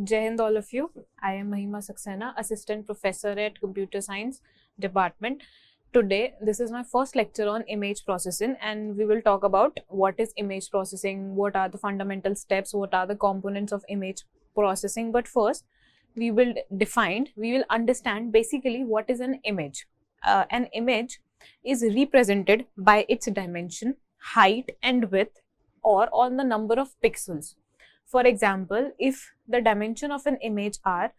Jai Hind all of you. I am Mahima Saxena, Assistant Professor at Computer Science Department. Today, this is my first lecture on image processing, and we will talk about what is image processing, what are the fundamental steps, what are the components of image processing. But first, we will understand basically what is an image. An image is represented by its dimension, height and width, or on the number of pixels. For example, if the dimension of an image are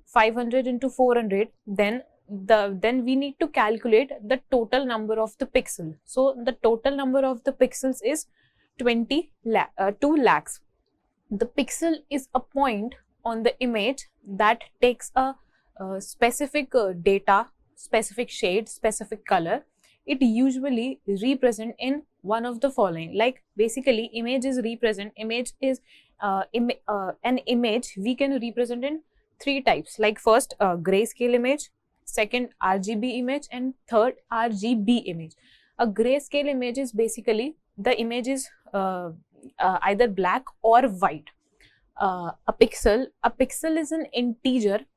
500 into 400, then we need to calculate the total number of the pixel. So the total number of the pixels is 2 lakhs. The pixel is a point on the image that takes a specific data, specific shade, specific color. It usually represent in one of the following. Like basically, image is an image we can represent in 3 types. Like first, grayscale image, second RGB image, and third RGB image. A grayscale image is basically the image is either black or white. A pixel is an integer.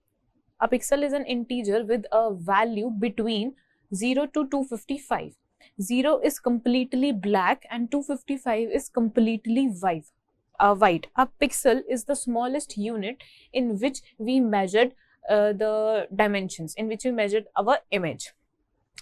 A pixel is an integer with a value between 0 to 255. 0 is completely black and 255 is completely white. A pixel is the smallest unit in which we measured the dimensions, in which we measured our image.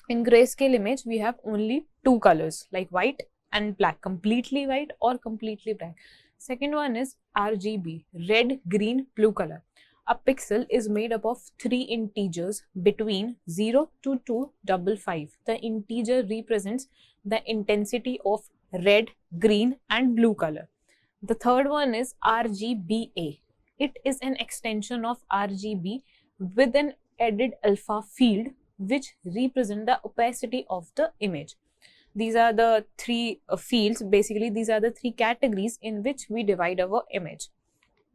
In grayscale image, we have only 2 colors, like white and black, completely white or completely black. Second one is RGB, red, green, blue color. A pixel is made up of 3 integers between 0 to 255. The integer represents the intensity of red, green and blue color. The third one is RGBA. It is an extension of RGB with an added alpha field which represent the opacity of the image. These are the 3 fields. Basically, these are the 3 categories in which we divide our image.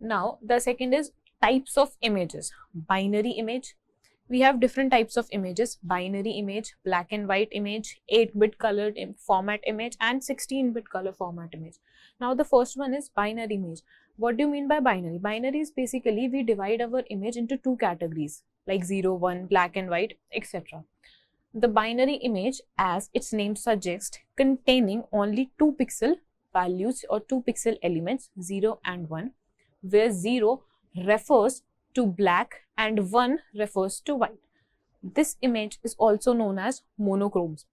Now, the second is types of images. Binary image. We have different types of images: binary image, black and white image, 8-bit colored format image, and 16-bit color format image. Now, the first one is binary image. What do you mean by binary? Binary is basically we divide our image into 2 categories, like 0, 1, black and white, etc. The binary image, as its name suggests, containing only 2 pixel values or 2 pixel elements, 0 and 1, where 0 refers to black and 1 refers to white. This image is also known as monochromes.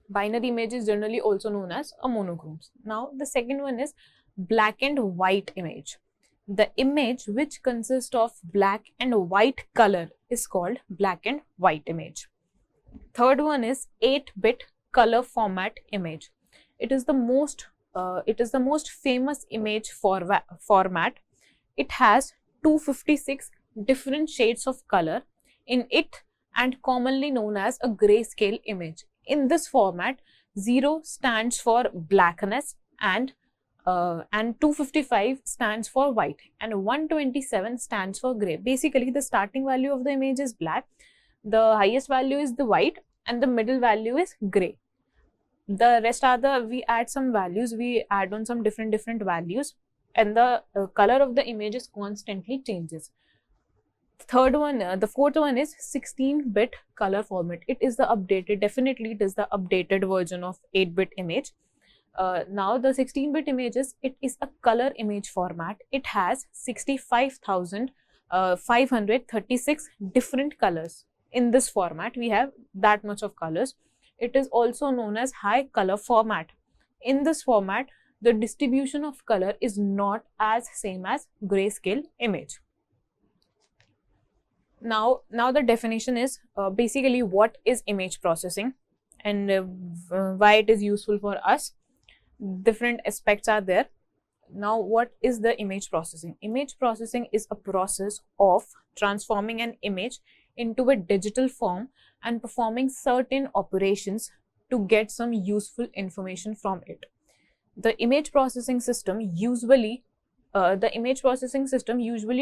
Binary image is generally also known as a monochromes. Now, the second one is black and white image. The image which consists of black and white color is called black and white image. Third one is 8-bit color format image. It is the most famous image format. It has 256 different shades of color in it and commonly known as a grayscale image. In this format, 0 stands for blackness and 255 stands for white and 127 stands for gray. Basically, the starting value of the image is black, the highest value is the white, and the middle value is gray. The rest are we add some values, we add on some different values, and the color of the images constantly changes. The fourth one is 16-bit color format. It is definitely it is the updated version of 8-bit image. Now the 16-bit images, it is a color image format. It has 65,536 different colors. In this format, we have that much of colors. It is also known as high color format. In this format, the distribution of color is not as same as grayscale image. Now the definition is basically what is image processing and why it is useful for us. Different aspects are there. Now, what is the image processing? Image processing is a process of transforming an image into a digital form and performing certain operations to get some useful information from it. The image processing system usually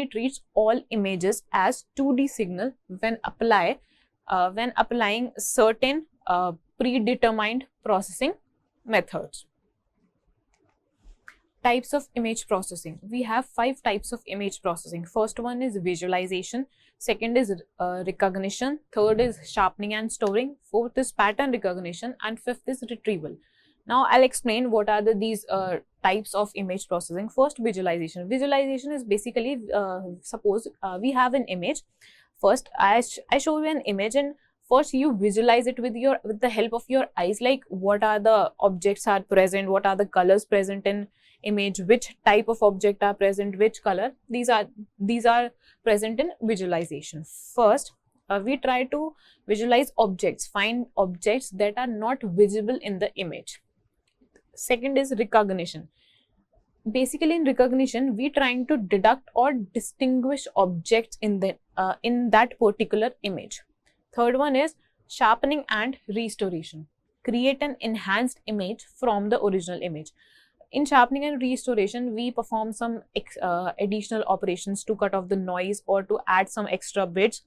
treats all images as 2D signal when applying certain predetermined processing methods. types of image processing. We have 5 types of image processing. First one is visualization, second is recognition, third is sharpening and storing, fourth is pattern recognition, and fifth is retrieval. Now I'll explain what are these types of image processing. First, visualization. Visualization is basically, suppose we have an image. First, I show you an image, and first you visualize it with the help of your eyes, like what are the objects are present, what are the colors present in image, which type of object are present, which color. These are present in visualization. First, we try to visualize objects, find objects that are not visible in the image. Second is recognition. Basically, in recognition, we trying to deduct or distinguish objects in that particular image. Third one is sharpening and restoration. Create an enhanced image from the original image. In sharpening and restoration, we perform some additional operations to cut off the noise or to add some extra bits,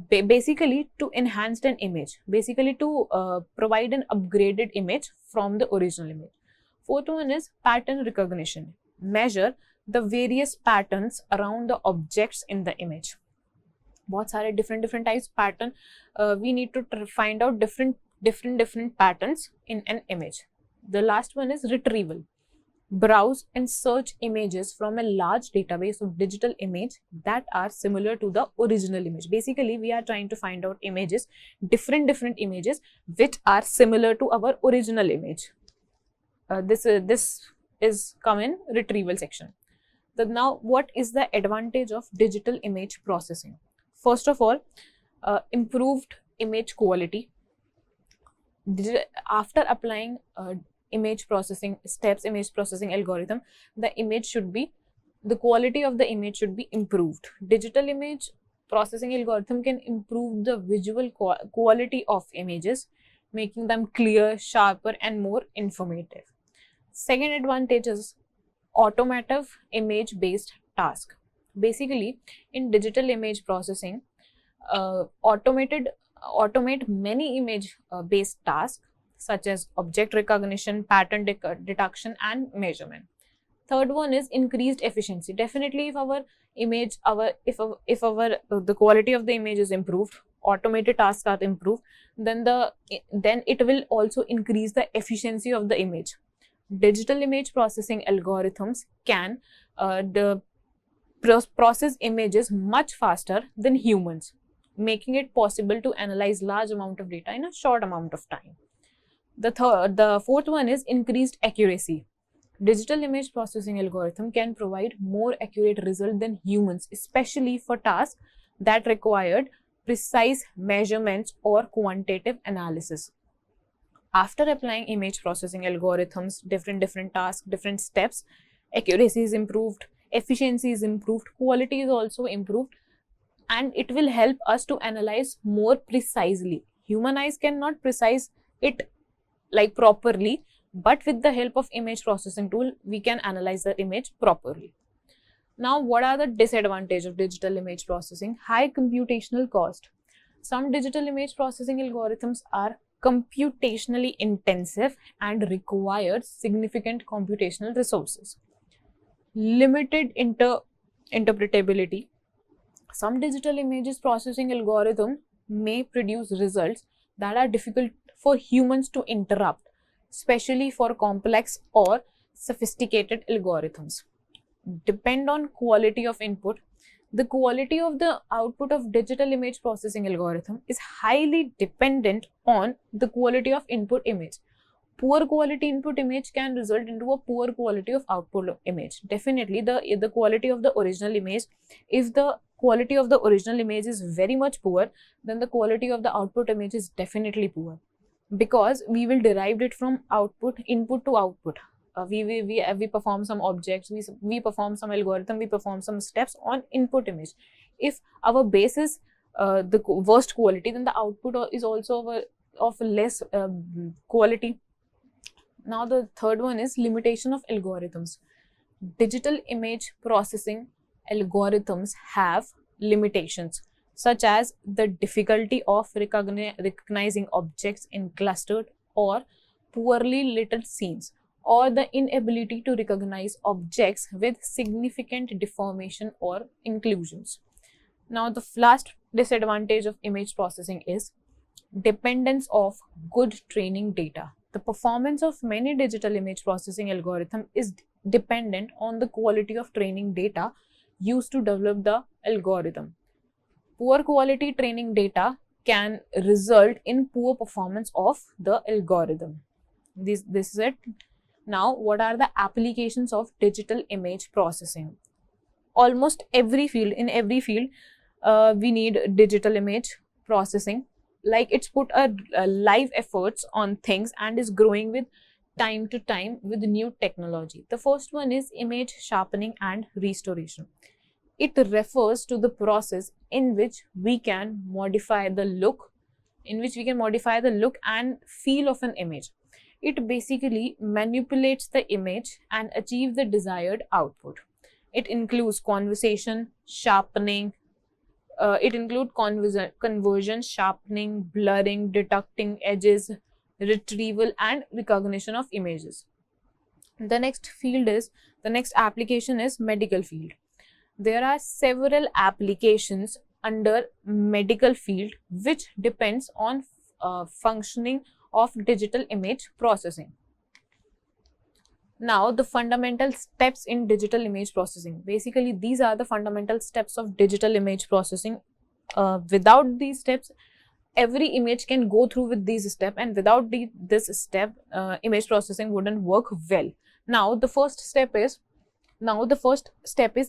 basically to enhance an image, basically to provide an upgraded image from the original image. Fourth one is pattern recognition. Measure the various patterns around the objects in the image. बहुत सारे different types pattern. We need to find out different patterns in an image. The last one is retrieval. Browse and search images from a large database of digital image that are similar to the original image. Basically, we are trying to find out images, different images which are similar to our original image. This is come in retrieval section. Now, what is the advantage of digital image processing? First of all, improved image quality. After applying image processing steps, image processing algorithm, the quality of the image should be improved. Digital image processing algorithm can improve the visual quality of images, making them clear, sharper, and more informative. Second advantage is automative image-based task. Basically, in digital image processing, automate many image-based tasks such as object recognition, pattern detection, and measurement. Third one is increased efficiency. Definitely, if our image, the quality of the image is improved, automated tasks are improved, then it will also increase the efficiency of the image. Digital image processing algorithms can process images much faster than humans, making it possible to analyze large amount of data in a short amount of time. The fourth one is increased accuracy. Digital image processing algorithm can provide more accurate result than humans, especially for tasks that required precise measurements or quantitative analysis. After applying image processing algorithms, different tasks, different steps, accuracy is improved, efficiency is improved, quality is also improved, and it will help us to analyze more precisely. Human eyes cannot precise it like properly, but with the help of image processing tool, we can analyze the image properly. Now, what are the disadvantages of digital image processing? High computational cost. Some digital image processing algorithms are computationally intensive and require significant computational resources. Limited interpretability. Some digital images processing algorithm may produce results that are difficult for humans to interrupt, especially for complex or sophisticated algorithms. Depend on quality of input. The quality of the output of digital image processing algorithm is highly dependent on the quality of input image. Poor quality input image can result into a poor quality of output image. Definitely, the quality of the original image, if the quality of the original image is very much poor, then the quality of the output image is definitely poor, because we will derive it from input to output. We perform some objects, we perform some algorithm, we perform some steps on input image. If our base is the worst quality, then the output is also of less quality. Now, the third one is limitation of algorithms. Digital image processing algorithms have limitations, such as the difficulty of recognizing objects in clustered or poorly lit scenes, or the inability to recognize objects with significant deformation or inclusions. Now, the last disadvantage of image processing is dependence of good training data. The performance of many digital image processing algorithms is dependent on the quality of training data used to develop the algorithm. Poor quality training data can result in poor performance of the algorithm. This is it. Now, what are the applications of digital image processing? Almost every field, in every field, we need digital image processing. Like, it's put a live efforts on things and is growing with time to time with new technology. The first one is image sharpening and restoration. It refers to the process in which we can modify the look, and feel of an image. It basically manipulates the image and achieve the desired output. It includes conversation, sharpening, conversion, sharpening, blurring, detecting edges, retrieval, and recognition of images. The next application is medical field. There are several applications under medical field which depends on functioning of digital image processing. Now, the fundamental steps in digital image processing. Basically, these are the fundamental steps of digital image processing. Without these steps, every image can go through with these steps, and without this step, image processing wouldn't work well. Now, the first step is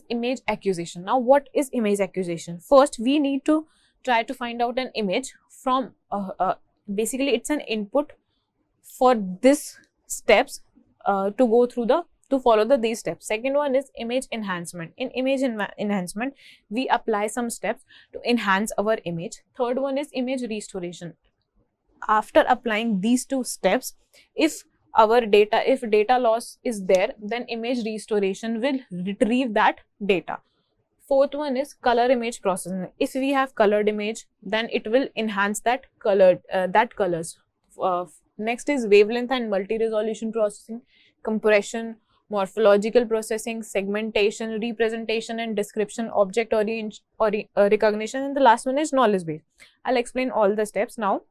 image acquisition. Now, what is image acquisition? First, we need to try to find out an image from, basically, it's an input for this steps to follow these steps. Second one is image enhancement. In image enhancement, we apply some steps to enhance our image. Third one is image restoration. After applying these two steps, if data loss is there, then image restoration will retrieve that data. Fourth one is color image processing. If we have colored image, then it will enhance that colors. Next is wavelength and multi-resolution processing, compression, morphological processing, segmentation, representation and description, object recognition, and the last one is knowledge base. I'll explain all the steps now.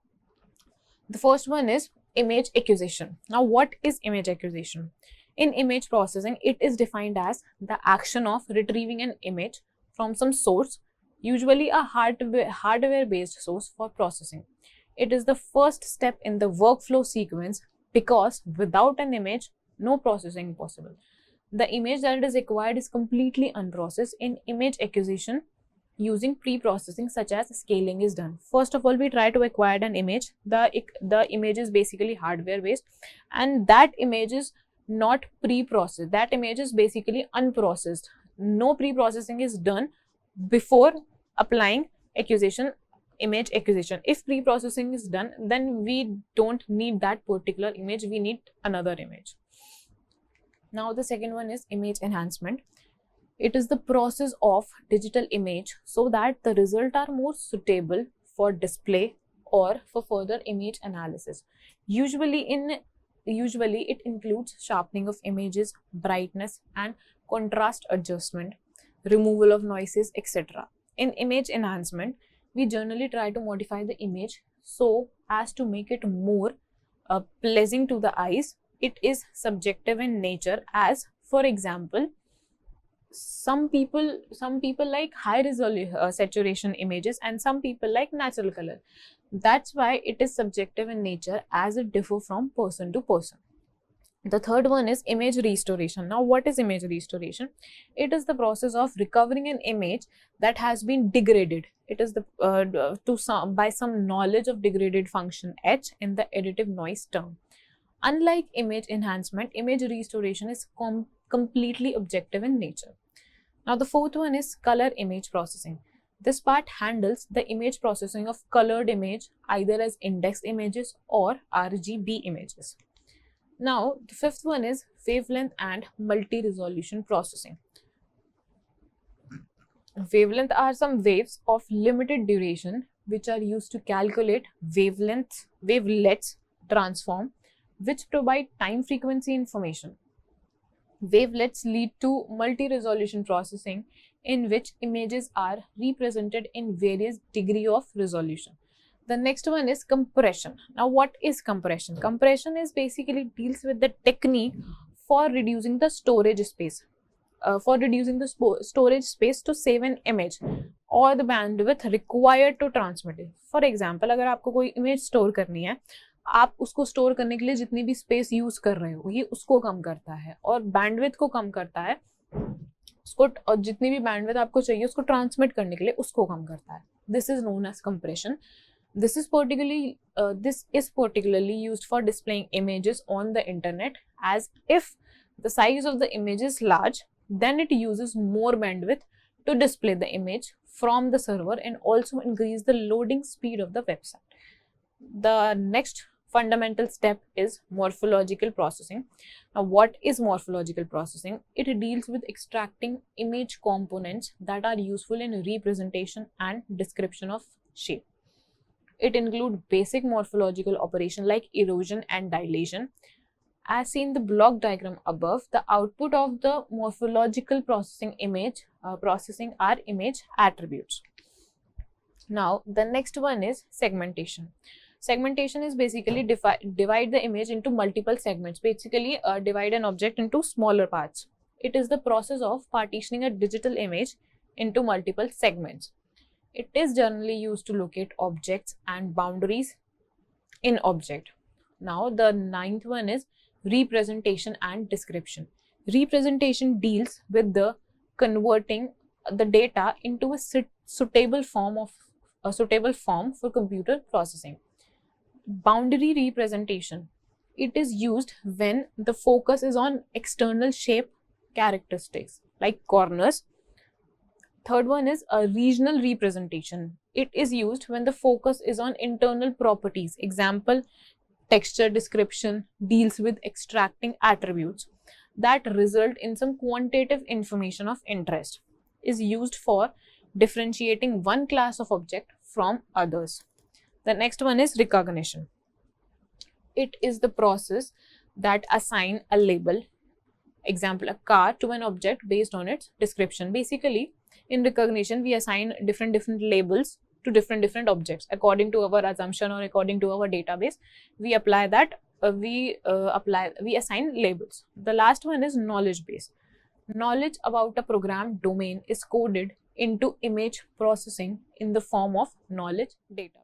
The first one is image acquisition. Now, what is image acquisition? In image processing, it is defined as the action of retrieving an image from some source, usually a hardware-based source for processing. It is the first step in the workflow sequence because without an image, no processing possible. The image that is acquired is completely unprocessed. In image acquisition, using pre-processing such as scaling is done. First of all, we try to acquire an image. The image is basically hardware-based, and that image is not pre-processed. That image is basically unprocessed. No pre-processing is done before applying image acquisition. If pre-processing is done, then we don't need that particular image, we need another image. Now, the second one is image enhancement. It is the process of digital image so that the results are more suitable for display or for further image analysis. Usually it includes sharpening of images, brightness and contrast adjustment, removal of noises, etc. In image enhancement, we generally try to modify the image so as to make it more pleasing to the eyes. It is subjective in nature, as for example, some people like high resolution saturation images and some people like natural color. That's why it is subjective in nature, as it differs from person to person. The third one is image restoration. Now, what is image restoration? It is the process of recovering an image that has been degraded. It is by some knowledge of degraded function H in the additive noise term. Unlike image enhancement, image restoration is completely objective in nature. Now, the fourth one is color image processing. This part handles the image processing of colored image either as index images or RGB images. Now, the fifth one is wavelength and multi-resolution processing. Wavelength are some waves of limited duration which are used to calculate wavelets transform which provide time frequency information. Wavelets lead to multi-resolution processing in which images are represented in various degree of resolution. The next one is compression. Now, what is compression? Compression is basically deals with the technique for reducing the storage space. Storage space to save an image or the bandwidth required to transmit it. For example, अगर आपको कोई image store करनी है, आप उसको store करने के लिए जितनी भी स्पेस यूज कर रहे हो ये उसको कम करता है और बैंडविड्थ को कम करता है उसको, और जितनी भी बैंडविड्थ आपको चाहिए उसको ट्रांसमिट करने के लिए उसको कम करता है. This is known as compression. This is particularly used for displaying images on the internet, as if the size of the image is large, then it uses more bandwidth to display the image from the server and also increase the loading speed of the website. The next fundamental step is morphological processing. Now, what is morphological processing? It deals with extracting image components that are useful in representation and description of shape. It includes basic morphological operation like erosion and dilation. As seen in the block diagram above, the output of the morphological processing are image attributes. Now, the next one is segmentation. Segmentation is basically divide the image into multiple segments, basically divide an object into smaller parts. It is the process of partitioning a digital image into multiple segments. It is generally used to locate objects and boundaries in object. Now, the ninth one is representation and description. Representation deals with the converting the data into a suitable form for computer processing. Boundary representation. It is used when the focus is on external shape characteristics like corners. Third one is a regional representation. It is used when the focus is on internal properties. Example, texture description deals with extracting attributes that result in some quantitative information of interest. Is used for differentiating one class of object from others. The next one is recognition. It is the process that assign a label, example a car, to an object based on its description. Basically, in recognition, we assign different labels to different objects according to our assumption or according to our database. We apply that. We assign labels. The last one is knowledge base. Knowledge about a program domain is coded into image processing in the form of knowledge data.